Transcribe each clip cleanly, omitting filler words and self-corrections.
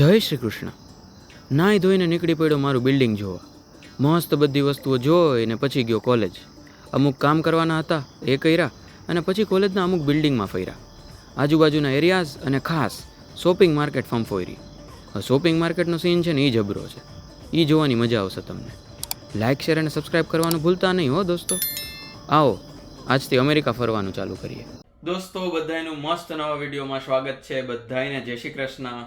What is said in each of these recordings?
જય શ્રી કૃષ્ણ. નાહી ધોઈને નીકળી પડ્યો મારું બિલ્ડિંગ જોવા. મસ્ત બધી વસ્તુઓ જોઈને પછી ગયો કોલેજ. અમુક કામ કરવાના હતા એ કર્યા અને પછી કોલેજના અમુક બિલ્ડિંગમાં ફર્યા. આજુબાજુના એરિયાઝ અને ખાસ શોપિંગ માર્કેટ ફંફોયરી. શોપિંગ માર્કેટનો સીન છે ને એ જબરો છે. એ જોવાની મજા આવશે તમને. લાઇક શેર અને સબસ્ક્રાઈબ કરવાનું ભૂલતા નહીં હો દોસ્તો. આવો આજથી અમેરિકા ફરવાનું ચાલુ કરીએ. દોસ્તો બધાનું મસ્ત નવા વિડીયોમાં સ્વાગત છે. બધાને જય શ્રી કૃષ્ણ.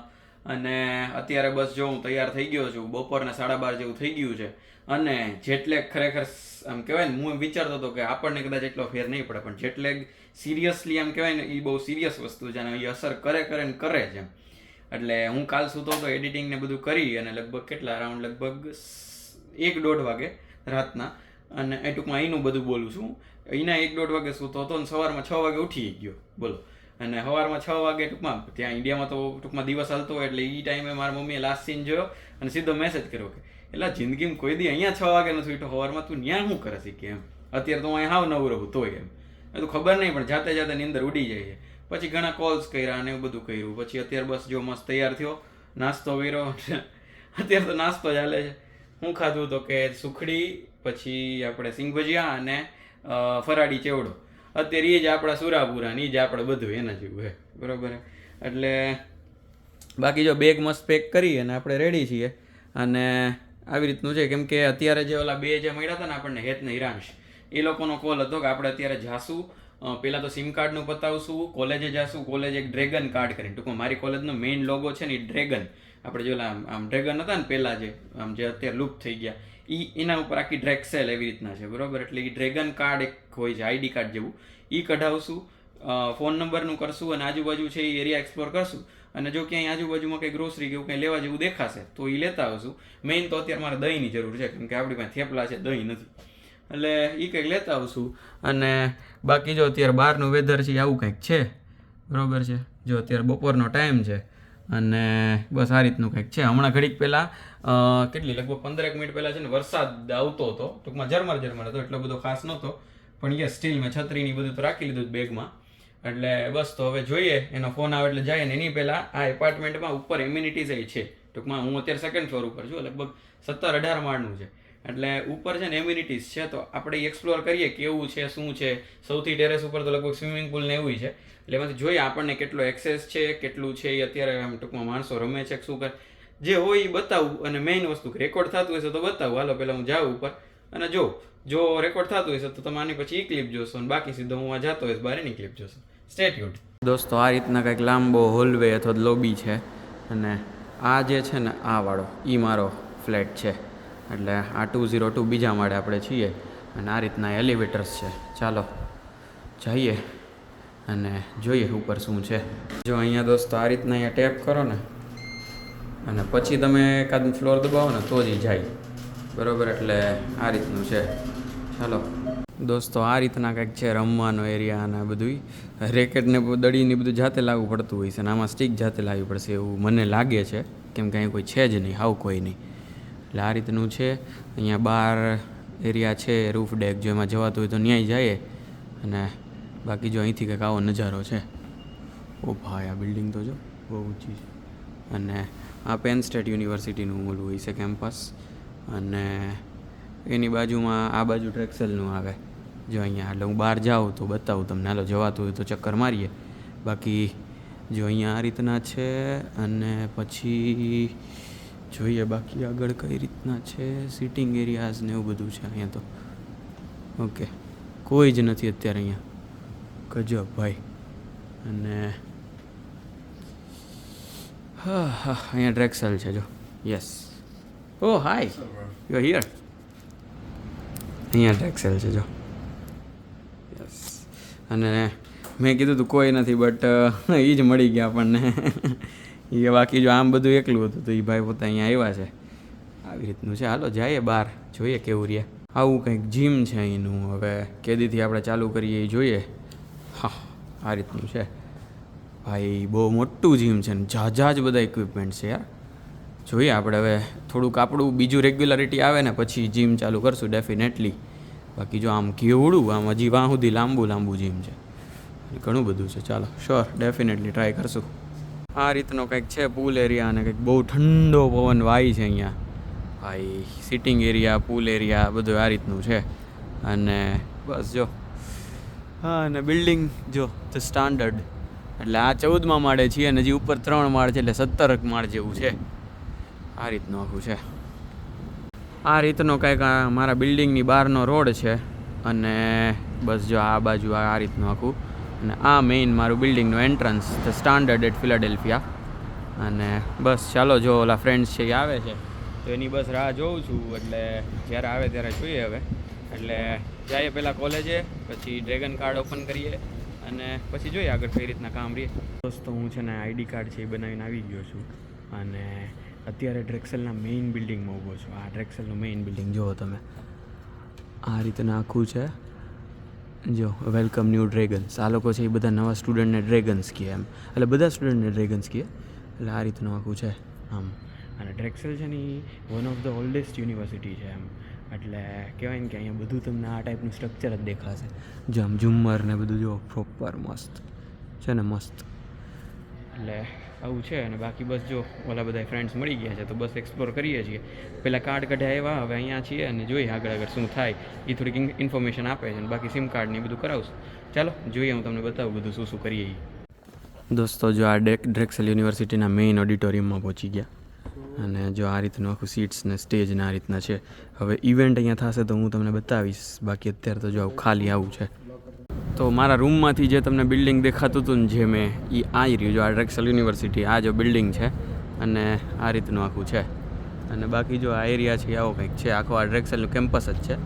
અને અત્યારે બસ જો હું તૈયાર થઈ ગયો છું. બપોરના 12:30 જેવું થઈ ગયું છે. અને જેટલેગ ખરેખર આમ કહેવાય ને, હું વિચારતો હતો કે આપણને કદાચ એટલો ફેર નહીં પડે, પણ જેટલેગ સિરિયસલી આમ કહેવાય ને, એ બહુ સિરિયસ વસ્તુ છે અને એ અસર કરે છે એમ. એટલે હું કાલ સૂતો હતો એડિટિંગ ને બધું કરી અને લગભગ કેટલા અરાઉન્ડ લગભગ 1-1.5 વાગે રાતના, અને એ ટૂંકમાં અહીંનું બધું બોલું છું. અહીંના 1-1.5 વાગે સૂતો હતો અને સવારમાં 6 વાગે ઉઠી ગયો બોલો. અને સવારમાં 6 વાગે ટૂંકમાં ત્યાં ઇન્ડિયામાં તો ટૂંકમાં દિવસ હાલતો હોય એટલે એ ટાઈમે મારા મમ્મીએ લાસ્ટ સીન જોયો અને સીધો મેસેજ કર્યો કે એટલે જિંદગીમાં કોઈ દી અહીંયા 6 વાગે નથી ઉઠ્યો સવારમાં, તું ત્યાં શું કરે છે કે એમ. અત્યારે તો હું અહીંયા હાવ નવું રહું તોય એમ. એ તો ખબર નહીં, પણ જાતે નીંદર ઉડી જાય છે. પછી ઘણા કોલ્સ કર્યા અને એવું બધું કર્યું. પછી અત્યારે બસ જો મસ્ત તૈયાર થયો, નાસ્તો કર્યો. અત્યારે તો નાસ્તો ચાલે છે. હું ખાધું તો કે સુખડી, પછી આપણે સિંગ ભજીયા અને ફરાળી ચેવડો. અત્યારે એ જ આપણા સુરાપુરા ને એ જ આપણે બધું એના જેવું હે, બરાબર. એટલે બાકી જો બેગ મસ્ત પેક કરી અને આપણે રેડી છીએ. અને આવી રીતનું છે, કેમ કે અત્યારે જે ઓલા બે જે મળ્યા હતા ને આપણને, હેત ને હિરાંશ, એ લોકોનો કોલ હતો કે આપણે અત્યારે જાશું, પહેલાં તો સિમ કાર્ડનું પતાવશું, કોલેજે જાશું. કોલેજ એક ડ્રેગન કાર્ડ કરીને, ટૂંકમાં મારી કોલેજનો મેઇન લોગો છે ને એ ડ્રેગન, આપણે જો આમ ડ્રેગન હતા ને પહેલાં જે આમ જે અત્યારે લુપ્ત થઈ ગયા, એના ઉપર આખી ડ્રેક્સેલ એવી રીતના છે, બરાબર. એટલે એ ડ્રેગન કાર્ડ એક હોય છે, આઈડી કાર્ડ જેવું, એ કઢાવશું. ફોન નંબરનું કરશું અને આજુબાજુ છે એ એરિયા એક્સપ્લોર કરશું. અને જો ક્યાંય આજુબાજુમાં કંઈ ગ્રોસરી કે એવું કંઈ લેવા જેવું દેખાશે તો એ લેતા આવશું. મેઇન તો અત્યારે મારે દહીંની જરૂર છે, કેમ કે આપણી પાસે થેપલા છે, દહીં નથી. એટલે એ કંઈક લેતા આવશું. અને બાકી જો અત્યારે બહારનું વેધર છે આવું કંઈક છે, બરાબર છે. જો અત્યારે બપોરનો ટાઈમ છે અને બસ આ રીતનું કંઈક છે. હમણાં ઘડીક પહેલાં કેટલી લગભગ 15 મિનિટ પહેલાં છે ને વરસાદ આવતો હતો, ટૂંકમાં ઝરમર હતો, એટલો બધો ખાસ નહોતો. પણ યસ સ્ટીલ મેં છત્રીની બધું તો રાખી લીધું બેગમાં. એટલે બસ તો હવે જોઈએ, એનો ફોન આવે એટલે જાય. ને એની પહેલાં આ એપાર્ટમેન્ટમાં ઉપર એમ્યુનિટીઝ એ છે. ટૂંકમાં હું અત્યારે 2nd ફ્લોર ઉપર છું, લગભગ 17-18 માળનું છે. એટલે ઉપર છે ને એમ્યુનિટીઝ છે, તો આપણે એક્સપ્લોર કરીએ કેવું છે, શું છે. સૌથી ટેરેસ ઉપર તો લગભગ સ્વિમિંગ પુલ ને એવું છે. એટલે એમાંથી જોઈએ આપણને કેટલો એક્સેસ છે, કેટલું છે એ અત્યારે આમ ટૂંકમાં માણસો રમે છે શું કરે, જે હોય એ બતાવું. અને મેઇન વસ્તુ રેકોર્ડ થતું હશે તો બતાવું. હાલો પહેલાં હું જાઉં ઉપર અને જો રેકોર્ડ થતું હશે તો તમે આની પછી એ ક્લિપ જોશો, અને બાકી સીધો હું જતો હોઈશ બહાર એની ક્લિપ જોશો. Stay tuned. દોસ્તો આ રીતના કંઈક લાંબો હોલવે અથવા લોબી છે. અને આ જે છે ને આ વાળો એ મારો ફ્લેટ છે. એટલે આ 202 બીજા માળે આપણે છીએ. અને આ રીતના એલિવેટર્સ છે. ચાલો જઈએ અને જોઈએ ઉપર શું છે. જો અહીંયા દોસ્તો આ રીતના અહીંયા ટેપ કરો ને, અને પછી તમે એકાદ ફ્લોર દબાવો ને તો જ જાય, બરાબર. એટલે આ રીતનું છે. ચાલો દોસ્તો આ રીતના કંઈક છે રમવાનો એરિયા. અને બધું રેકેટને દડીને બધું જાતે લાવવું પડતું હોય છે, અને આમાં સ્ટીક જાતે લાવવી પડશે એવું મને લાગે છે, કેમ કે અહીં કોઈ છે જ નહીં, હાવ કોઈ નહીં. એટલે આ રીતનું છે. અહીંયા બહાર એરિયા છે, રૂફ ડેક, જો એમાં જવાતું હોય તો ન્યાય જાય. અને બાકી જો અહીંથી કંઈક આવો નજારો છે. ઓ ભાઈ આ બિલ્ડિંગ તો જો બહુ ઊંચી છે. અને આ પેન સ્ટેટ યુનિવર્સિટીનું ઓલું હોય છે કેમ્પસ. અને એની બાજુમાં આ બાજુ ડ્રેક્સેલનું આવે જો અહીંયા. એટલે હું બહાર જાઉં તો બતાવું તમને. હાલો જવાતું હોય તો ચક્કર મારીએ. બાકી જો અહીંયા આ રીતના છે. અને પછી જોઈએ બાકી આગળ કઈ રીતના છે. સિટિંગ એરિયાઝ ને એવું બધું છે અહીંયા તો. ઓકે કોઈ જ નથી અત્યારે અહીંયા. ગજબ ભાઈ. અને હા અહીંયા ડ્રેક્સેલ છે જો. Yes. Oh hi you are here. અહીંયા ડ્રેક્સેલ છે જો. યસ. અને મેં કીધું તું કોઈ નથી, બટ એ જ મળી ગયા આપણને. એ બાકી જો આમ બધું એકલું હતું તો એ ભાઈ પોતા અહીંયા આવ્યા છે. આવી રીતનું છે. હાલો જઈએ બહાર, જોઈએ કેવું રહ્યા. આવું કંઈક જીમ છે અહીંનું. હવે કેદીથી આપણે ચાલુ કરીએ એ જોઈએ. હા આ રીતનું છે ભાઈ. બહુ મોટું જીમ છે ને ઝાઝા જ બધા ઇક્વિપમેન્ટ છે યાર. જોઈએ આપણે હવે થોડુંક આપણું બીજું રેગ્યુલરિટી આવે ને પછી જીમ ચાલુ કરશું ડેફિનેટલી. બાકી જો આમ કેવડું આમ હજી વાં સુધી લાંબુ જીમ છે, ઘણું બધું છે. ચાલો શ્યોર ડેફિનેટલી ટ્રાય કરશું. આ રીતનો કંઈક છે પૂલ એરિયા, અને કંઈક બહુ ઠંડો પવન વાય છે અહીંયા ભાઈ. સિટિંગ એરિયા, પૂલ એરિયા બધું આ રીતનું છે. અને બસ જો, હા, અને બિલ્ડિંગ જો ધ સ્ટાન્ડર્ડ, એટલે આ 14મા માળે છીએ અને હજી ઉપર 3 માળ છે, એટલે 17 માળ જેવું છે. આ રીતનું આખું છે. આ રીતનો કંઈક મારા બિલ્ડિંગની બહારનો રોડ છે. અને બસ જો આ બાજુ આ રીતનું આખું, અને આ મેઇન મારું બિલ્ડિંગનું entrance, the standard at Philadelphia. અને બસ ચાલો, જો ઓલા ફ્રેન્ડ્સ છે એ આવે છે તો એની બસ રાહ જોઉં છું, એટલે જ્યારે આવે ત્યારે જોઈએ હવે. એટલે જઈએ પહેલાં કોલેજે, પછી ડ્રેગન કાર્ડ ઓપન કરીએ અને પછી જોઈએ આગળ કઈ રીતના કામ રહીએ. દોસ્તો હું છે ને આઈડી કાર્ડ છે એ બનાવીને આવી ગયો છું, અને અત્યારે ડ્રેક્સલના મેઇન બિલ્ડિંગમાં ઊભો છું. આ ડ્રેક્સલનું મેઇન બિલ્ડિંગ જુઓ તમે, આ રીતના આખું છે. જો વેલકમ ન્યૂ ડ્રેગન્સ. આ લોકો છે એ બધા નવા સ્ટુડન્ટને ડ્રેગન્સ કહે એમ, એટલે બધા સ્ટુડન્ટને ડ્રેગન્સ કહે, એટલે આ રીતનું આખું છે આમ. અને ડ્રેક્સલ છે ને એ one of the oldest university છે એમ, એટલે કહેવાય ને કે અહીંયા બધું તમને આ ટાઈપનું સ્ટ્રક્ચર જ દેખાશે. જો આમ ઝુમ્મર ને બધું જો પ્રોપર મસ્ત છે ને, મસ્ત. એટલે આવું છે. અને બાકી બસ જો ઓલા બધા ફ્રેન્ડ્સ મળી ગયા છે તો બસ એક્સપ્લોર કરીએ છીએ. પહેલાં કાર્ડ કઢાય એવા, હવે અહીંયા છીએ અને જોઈએ આગળ શું થાય. એ થોડીક ઇન્ફોર્મેશન આપે છે, અને બાકી સિમ કાર્ડ ને બધું કરાવશું. ચાલો જોઈએ, હું તમને બતાવું બધું શું કરીએ. દોસ્તો જો આ ડ્રેક્સલ યુનિવર્સિટીના મેઇન ઓડિટોરિયમમાં પહોંચી ગયા, અને જો આ રીતનું આખું સીટ્સ ને સ્ટેજ ને આ રીતના છે. હવે ઇવેન્ટ અહીંયા થશે તો હું તમને બતાવીશ, બાકી અત્યારે તો જો આવું ખાલી આવું છે. તો મારા રૂમમાંથી જે તમને બિલ્ડિંગ દેખાતું હતું ને જે મેં, એ આવી રહ્યું. જો આ ડ્રેક્સલ યુનિવર્સિટી, આ જો બિલ્ડિંગ છે, અને આ રીતનું આખું છે. અને બાકી જો આ એરિયા છે આવો કંઈક છે, આખો આ ડ્રેક્સલનું કેમ્પસ જ છે.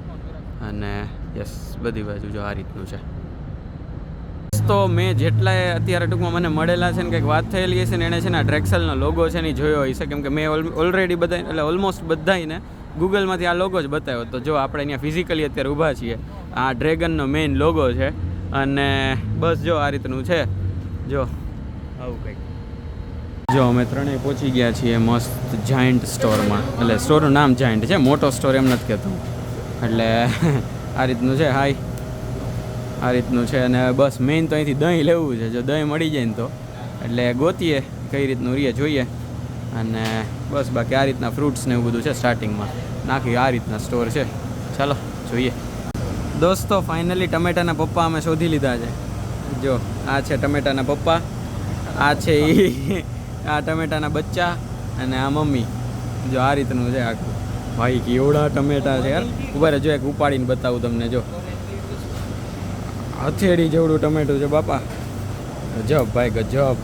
અને યસ, બધી બાજુ જો આ રીતનું છે. તો મેં જેટલાય અત્યારે ટૂંકમાં મને મળેલા છે ને કંઈક વાત થયેલી હશે ને એણે છે ને આ ડ્રેક્સલનો લોગો છે ને જોયો હશે, કેમ કે મેં ઓલરેડી બધા, એટલે ઓલમોસ્ટ બધાને ગૂગલમાંથી આ લોગો જ બતાવ્યો. તો જો આપણે અહીંયા ફિઝિકલી અત્યારે ઊભા છીએ, આ ડ્રેગનનો મેઇન લોગો છે. અને બસ જો આ રીતનું છે, જો આવું કંઈક. જો અમે ત્રણેય પહોંચી ગયા છીએ મસ્ત જાયન્ટ સ્ટોરમાં, એટલે સ્ટોરનું નામ જાયન્ટ છે, મોટો સ્ટોર એમ નથી કહેતો. એટલે આ રીતનું છે. હાય, આ રીતનું છે. અને બસ મેઇન તો અહીંથી દહીં લેવું છે. જો દહીં મળી જાય ને તો એટલે ગોતીએ કઈ રીતનું રહીએ જોઈએ. અને બસ બાકી આ રીતના ફ્રૂટ્સ ને એવું બધું છે સ્ટાર્ટિંગમાં નાખી. આ રીતના સ્ટોર છે. ચાલો જોઈએ. દોસ્તો ફાઇનલી ટમેટાના પપ્પા અમે શોધી લીધા છે. જો આ છે ટમેટાના પપ્પા, આ છે એ આ ટમેટાના બચ્ચા, અને આ મમ્મી. જો આ રીતનું છે આખું. ભાઈ કેવડા ટમેટા છે યાર. ઉભા જો એક ઉપાડીને બતાવું તમને. જો હથેળી જેવડું ટમેટું છે બાપા, ગજબ ભાઈ ગજબ.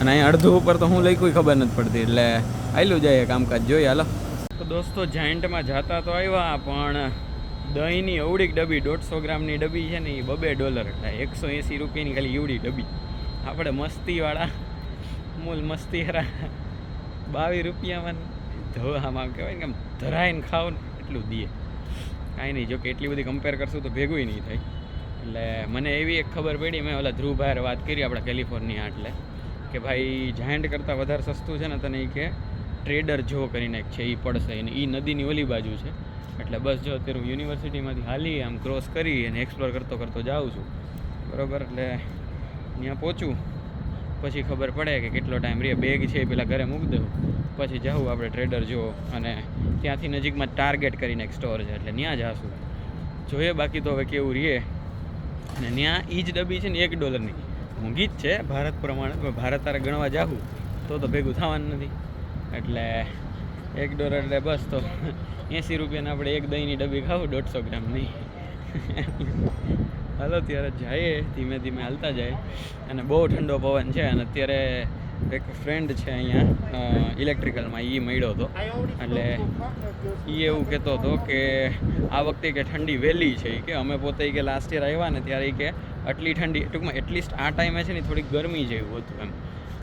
અને અહીંયા અડધું ઉપર તો હું લખ્યું ખબર નથી પડતી, એટલે આયલું જાય કામકાજ જોઈએ. હાલો તો દોસ્તો જાયન્ટમાં જતા તો આવ્યા, પણ દહીંની અવડીક ડબ્બી 150 ગ્રામની ડબ્બી છે ને એ $2, એટલે 180 રૂપિયાની ખાલી એવડી ડબ્બી. આપણે મસ્તીવાળા મૂલ મસ્તીવાળા 22 રૂપિયામાં આમાં કહેવાય ને આમ ધરાઈને ખાવ ને એટલું દે. કાંઈ નહીં, જો કે એટલી બધી કમ્પેર કરશું તો ભેગું નહીં થાય. એટલે મને એવી એક ખબર પડી, મેં ઓલા ધ્રુવ ભાઈ વાત કરી આપણા કેલિફોર્નિયા, એટલે કે ભાઈ જાયન્ટ કરતાં વધારે સસ્તું છે ને તને એ કે ટ્રેડર જો કરીને એક છે એ પડશે, અને એ નદીની ઓલી બાજુ છે. એટલે બસ જો અત્યારે હું યુનિવર્સિટીમાંથી હાલી આમ ક્રોસ કરી અને એક્સપ્લોર કરતો કરતો જાઉં છું, બરાબર. એટલે ત્યાં પહોંચું પછી ખબર પડે કે કેટલો ટાઈમ રહે. બેગ છે પેલા ઘરે મૂકી દઉં, પછી જાઉં આપણે ટ્રેડર જો, અને ત્યાંથી નજીકમાં ટાર્ગેટ કરીને એક સ્ટોર છે, એટલે ત્યાં જાશું જોઈએ. બાકી તો હવે કેવું રહે. અને ત્યાં એ જ ડબ્બી છે ને $1ની, મોંઘી જ છે ભારત પ્રમાણે. ભારત તારે ગણવા જાઉં તો ભેગું થવાનું નથી. એટલે $1 એટલે બસ તો 80 રૂપિયાને આપણે એક દહીંની ડબ્બી ખાવું, 150 ગ્રામ નહીં. હાલો ત્યારે જઈએ, ધીમે ધીમે હાલતા જાય. અને બહુ ઠંડો પવન છે. અને અત્યારે એક ફ્રેન્ડ છે અહીંયા ઇલેક્ટ્રિકલમાં, એ મળ્યો હતો. એટલે એ એવું કહેતો હતો કે આ વખતે કે ઠંડી વહેલી છે. કે અમે પોતે કે લાસ્ટ યર આવ્યા ને ત્યારે કે આટલી ઠંડી, ટૂંકમાં એટલીસ્ટ આ ટાઈમે છે ને થોડીક ગરમી જેવું હતું એમ.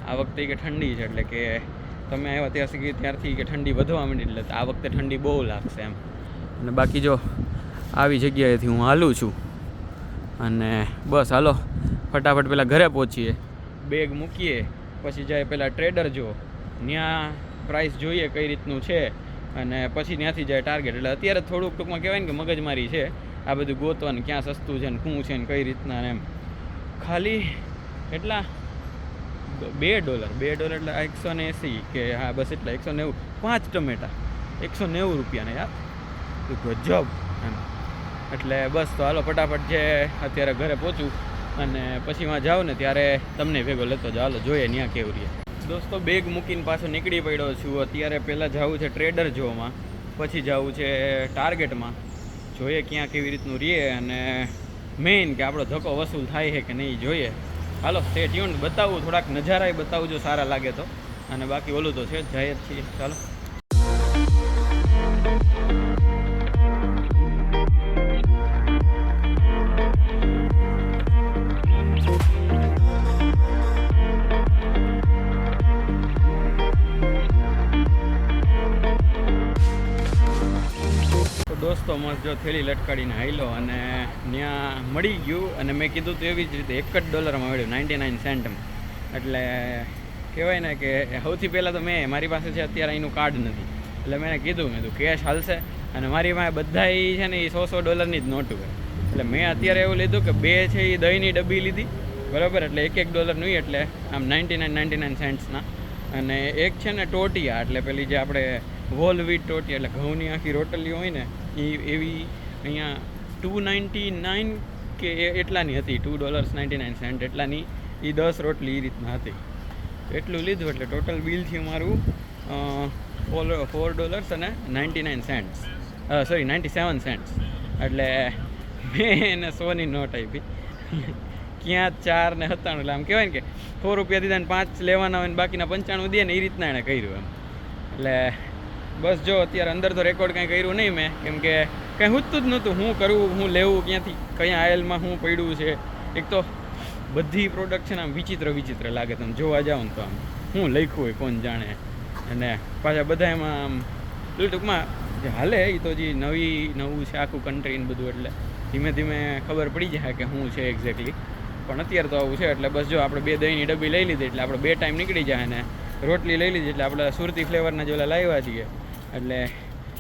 આ વખતે કે ઠંડી છે, એટલે કે તમે આવ્યા ત્યારથી કે ઠંડી વધવા માંડી, એટલે આ વખતે ઠંડી બહુ લાગશે એમ. અને બાકી જો આવી જગ્યાએથી હું હાલું છું. અને બસ હાલો ફટાફટ પહેલાં ઘરે પહોંચીએ, બેગ મૂકીએ, પછી જાય પહેલાં ટ્રેડર જો, ત્યાં પ્રાઇસ જોઈએ કઈ રીતનું છે, અને પછી ત્યાંથી જાય ટાર્ગેટ. એટલે અત્યારે થોડુંક ટૂંકમાં કહેવાય ને કે મગજમારી છે આ બધું ગોતવાનું, ક્યાં સસ્તું છે ને શું છે ને કઈ રીતના એમ. ખાલી એટલા $2 એટલે 180 કે હા બસ એટલે 190. 5 ટમેટા 190 રૂપિયાને યાર, ગજબ એમ. એટલે બસ તો હાલો ફટાફટ જે અત્યારે ઘરે પહોંચું અને પછી માં જાઉં ને ત્યારે તમને ભેગો લેતો જાઓ. હાલો જોઈએ ત્યાં કેવું રહે. દોસ્તો બેગ મૂકીને પાછો નીકળી પડ્યો છું. અત્યારે પહેલાં જવું છે ટ્રેડર જોમાં, પછી જવું છે ટાર્ગેટમાં. જોઈએ ક્યાં કેવી રીતનું રહે અને મેઇન કે આપણો ધક્કો વસૂલ થાય છે કે નહીં જોઈએ. હાલો સ્ટે ટ્યુન, બતાવું થોડાક નજારાય બતાવું જો સારા લાગે તો, અને બાકી ઓલું તો છે જ જાય જ છીએ. ચાલો દોસ્તો મસ્ત જો થેલી લટકાડીને હાઈલો અને ત્યાં મળી ગયું. અને મેં કીધું તો એવી જ રીતે $1 મળ્યું 99 સેન્ટમાં. એટલે કહેવાય ને કે સૌથી પહેલાં તો મારી પાસે છે અત્યારે અહીંનું કાર્ડ નથી, એટલે મેં કીધું કેશ હાલશે. અને મારી પાસે બધાય છે ને એ $100 જ નોટું હોય. એટલે મેં અત્યારે એવું લીધું કે 2 છે એ દહીંની ડબ્બી લીધી, બરાબર, એટલે $1 એટલે આમ 99 સેન્ટ્સના. અને એક છે ને ટોટિયા, એટલે પેલી જે આપણે હોલ વીટ ટોટિયા એટલે ઘઉંની આખી રોટલી હોય ને એ એવી અહીંયા $2.99 કે એટલાની હતી, $2.99 એટલાની એ 10 રોટલી એ રીતના હતી. એટલું લીધું એટલે ટોટલ બિલ થયું મારું $4.99 સોરી 97 સેન્ટ્સ. એટલે મેં એને 100ની નોટ આપી. ક્યાં 4 ને 97, એટલે આમ કહેવાય ને કે ₹4 દીધા ને 5 લેવાના હોય ને બાકીના 95 દે ને એ રીતના એણે કર્યું એમ. એટલે બસ જો અત્યારે અંદર તો રેકોર્ડ કંઈ કર્યું નહીં મેં, કેમ કે કંઈ હૂતું જ નહોતું. હું કરવું, હું લેવું ક્યાંથી, કયા આયલમાં શું પડ્યું છે. એક તો બધી પ્રોડક્ટ છે ને આમ વિચિત્ર લાગે, તમે જોવા જાઓ ને તો આમ શું લખ્યું હોય કોણ જાણે. અને પાછા બધા એમાં આમ ટૂંકમાં જે હાલે એ તો જે નવું છે આખું કન્ટ્રી ને બધું, એટલે ધીમે ધીમે ખબર પડી જાય કે શું છે એક્ઝેક્ટલી. પણ અત્યારે તો આવું છે. એટલે બસ જો આપણે 2 દહીંની ડબ્બી લઈ લીધી એટલે આપણે 2 ટાઈમ નીકળી જાય. અને રોટલી લઈ લીધી એટલે આપણે સુરતી ફ્લેવરના જેલા લાવ્યા છીએ, એટલે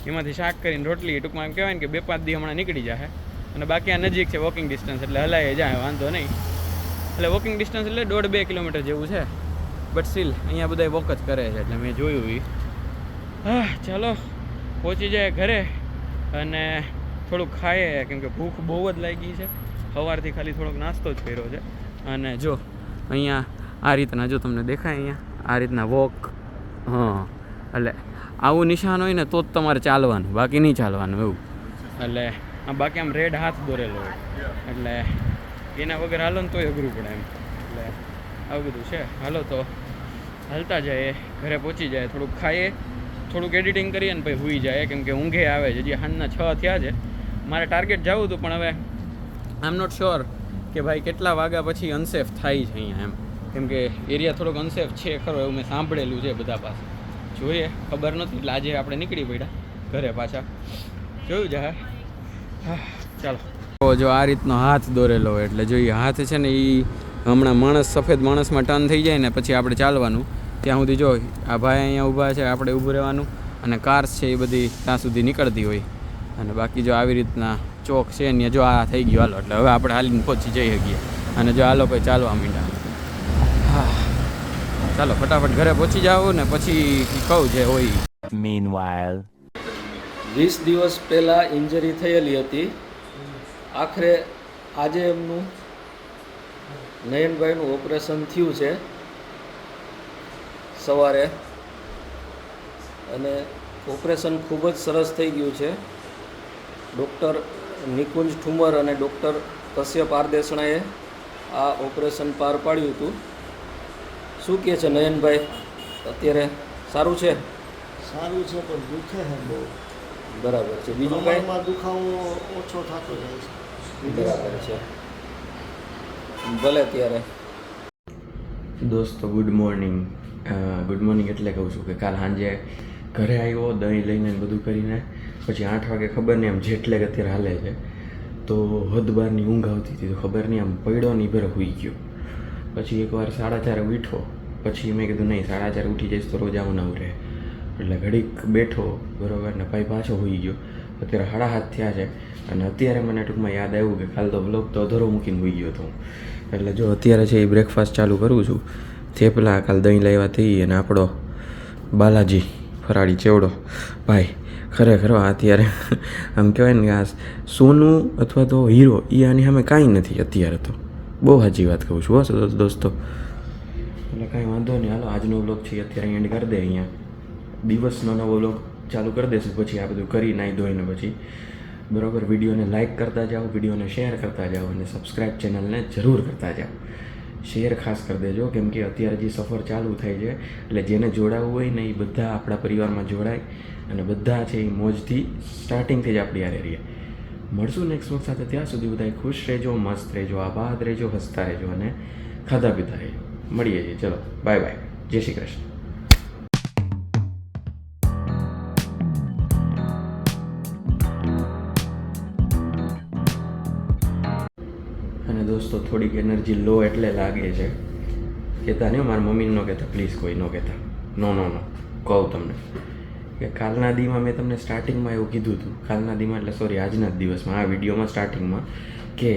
એમાંથી શાક કરીને રોટલી ટૂંકમાં એમ કહેવાય ને કે 2-5 દી હમણાં નીકળી જાય. અને બાકી આ નજીક છે વોકિંગ ડિસ્ટન્સ, એટલે હલાય જાય વાંધો નહીં. એટલે વોકિંગ ડિસ્ટન્સ એટલે 1.5-2 કિલોમીટર જેવું છે, બટ સ્ટીલ અહીંયા બધા વોક જ કરે છે. એટલે મેં જોયું એ. ચાલો પહોંચી જાય ઘરે અને થોડુંક ખાઈએ, કેમ કે ભૂખ બહુ જ લાગી છે. સવારથી ખાલી થોડોક નાસ્તો જ કર્યો છે. અને જો અહીંયા આ રીતના જો તમને દેખાય અહીંયા આ રીતના વોક, એટલે આવું નિશાન હોય ને તો જ તમારે ચાલવાનું, બાકી નહીં ચાલવાનું એવું. એટલે બાકી આમ રેડ હાથ દોરેલો હોય, એટલે એના વગર હાલો ને તોય અઘરું પડે એમ. એટલે આવું બધું છે. હાલો તો હાલતા જાય, ઘરે પહોંચી જાય, થોડુંક ખાઈએ, થોડુંક એડિટિંગ કરીએ ને પછી સૂઈ જાય, કેમ કે ઊંઘે આવે છે. હજી સાંજના 6 થયા છે. મારે ટાર્ગેટ જવું હતું પણ હવે આઈ એમ નોટ શ્યોર કે ભાઈ કેટલા વાગ્યા પછી અનસેફ થાય છે અહીંયા એમ, કેમ કે એરિયા થોડોક અનસેફ છે ખરો એવું મેં સાંભળેલું છે બધા પાસે. જોઈએ, ખબર નથી. એટલે આજે આપણે નીકળી પડ્યા ઘરે પાછા. જોયું જા. ચાલો જો આ રીતનો હાથ દોરેલો હોય, એટલે જોઈએ હાથ છે ને એ હમણાં સફેદ માણસમાં ટર્ન થઈ જાય ને પછી આપણે ચાલવાનું. ત્યાં સુધી જો આ ભાઈ અહીંયા ઊભા છે, આપણે ઊભું રહેવાનું. અને કાર્સ છે એ બધી ત્યાં સુધી નીકળતી હોય. અને બાકી જો આવી રીતના ચોક છે ને જો આ થઈ ગયો હાલો, એટલે હવે આપણે હાલીને પહોંચી જઈ શકીએ. અને જો હાલો કોઈ ચાલવા માંડ્યા. ચાલો ફટાફટ ઘરે પહોંચી જાઓ ને પછી કહું જે હોય. Meanwhile 20 દિવસ પહેલાં ઇન્જરી થયેલી હતી. આખરે આજે એમનું નયનભાઈનું ઓપરેશન થયું છે સવારે, અને ઓપરેશન ખૂબ જ સરસ થઈ ગયું છે. ડૉક્ટર નિકુંજ ઠુમર અને ડૉક્ટર કશ્યપ આરદેસણાએ આ ઓપરેશન પાર પાડ્યું હતું. શું કહે છે નયનભાઈ, અત્યારે સારું છે? સારું છે પણ દુખે છે બહુ. બરાબર છે. બીજું કાંઈ? દુખાવો ઓછો થતો જાય છે. બરાબર છે. ભલે ત્યારે. દોસ્તો ગુડ મોર્નિંગ. એટલે કહું છું કે કાલ સાંજે ઘરે આવ્યો દહીં લઈને બધું કરીને, પછી 8 વાગે ખબર નહીં આમ જેટલેગ અત્યારે હાલે છે તો હદ બારની ઊંઘ આવતી હતી, તો ખબર નહીં આમ પડ્યો નહીં ભરે સૂઈ ગયો. પછી એકવાર 4:30 ઉઠ્યો, પછી મેં કીધું નહીં 4:30 ઉઠી જઈશ તો રોજ આવું ના રહે. એટલે ઘડીક બેઠો બરાબર ને પછી પાછો સૂઈ ગયો. અત્યારે 7:30 થયા છે અને અત્યારે મને ટૂંકમાં યાદ આવ્યું કે કાલ તો વ્લોગ તો અધૂરો મૂકીને સૂઈ ગયો હતો. એટલે જો અત્યારે છે એ બ્રેકફાસ્ટ ચાલુ કરું છું. થેપલા કાલ દહીં લાવ્યા થઈ અને આપણો બાલાજી ફરાળી ચેવડો ભાઈ ખરેખર અત્યારે આમ કહેવાય ને કે આ સોનું અથવા તો હીરો એ આની સામે કાંઈ નથી અત્યારે તો. બહુ સાચી વાત કહું છું હો દોસ્તો. એટલે કાંઈ વાંધો નહીં, હાલો આજનો વ્લોગ છે અત્યારે એન્ડ કરી દે. અહીંયા દિવસનો નવો વ્લોગ ચાલુ કરી દેશું પછી આ બધું કરી નાહી ધોઈને પછી બરાબર. વિડીયોને લાઇક કરતા જાઓ, વિડીયોને શેર કરતા જાઓ અને સબસ્ક્રાઈબ ચેનલને જરૂર કરતા જાઓ. શેર ખાસ કરી દેજો કેમ કે અત્યારે જે સફર ચાલુ થાય છે એટલે જેને જોડાવવું હોય ને એ બધા આપણા પરિવારમાં જોડાય અને બધા છે એ મોજથી સ્ટાર્ટિંગથી જ આપણી હારે રહીએ. મળશું નેક્સ્ટ વખત સાથે. ત્યાં સુધી બધા ખુશ રહેજો, મસ્ત રહેજો, આબાદ રહેજો, હસતા રહેજો અને ખાધા પીતા રહેજો. મળીએ છીએ, ચલો બાય બાય, જય શ્રી કૃષ્ણ. અને દોસ્તો થોડીક એનર્જી લો એટલે લાગે છે. કહેતા નહીં, મારા મમ્મીને ન કહેતા પ્લીઝ, કોઈ ન કહેતા. નો કહું તમને કે કાલના દીમાં મેં તમને સ્ટાર્ટિંગમાં એવું કીધું હતું. કાલના દીમાં એટલે સોરી આજના જ દિવસમાં આ વિડીયોમાં સ્ટાર્ટિંગમાં કે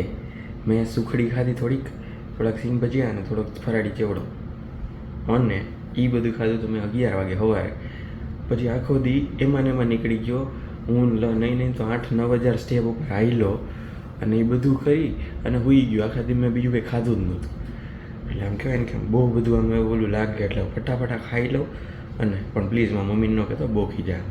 મેં સુખડી ખાધી થોડાક સિંગ ભજીયા અને થોડોક ફરાળી ચેવડો અને એ બધું ખાધું તો મેં 11 વાગે સવારે. પછી આખો દી એમાં ને એમાં નીકળી ગયો. હું નહીં તો 8-9 હજાર સ્ટેપ ઉપર હાઈલો અને એ બધું કરી અને સૂઈ ગયો. આખા દી મેં બીજું કંઈ ખાધું જ નહોતું. એટલે આમ કહેવાય ને કે બહુ બધું આમ એવું ઓલું લાગે એટલે ફટાફટ ખાઈ લઉં. અને પણ પ્લીઝ મારા મમ્મીને ન કહેતો, બહુ ખીજા.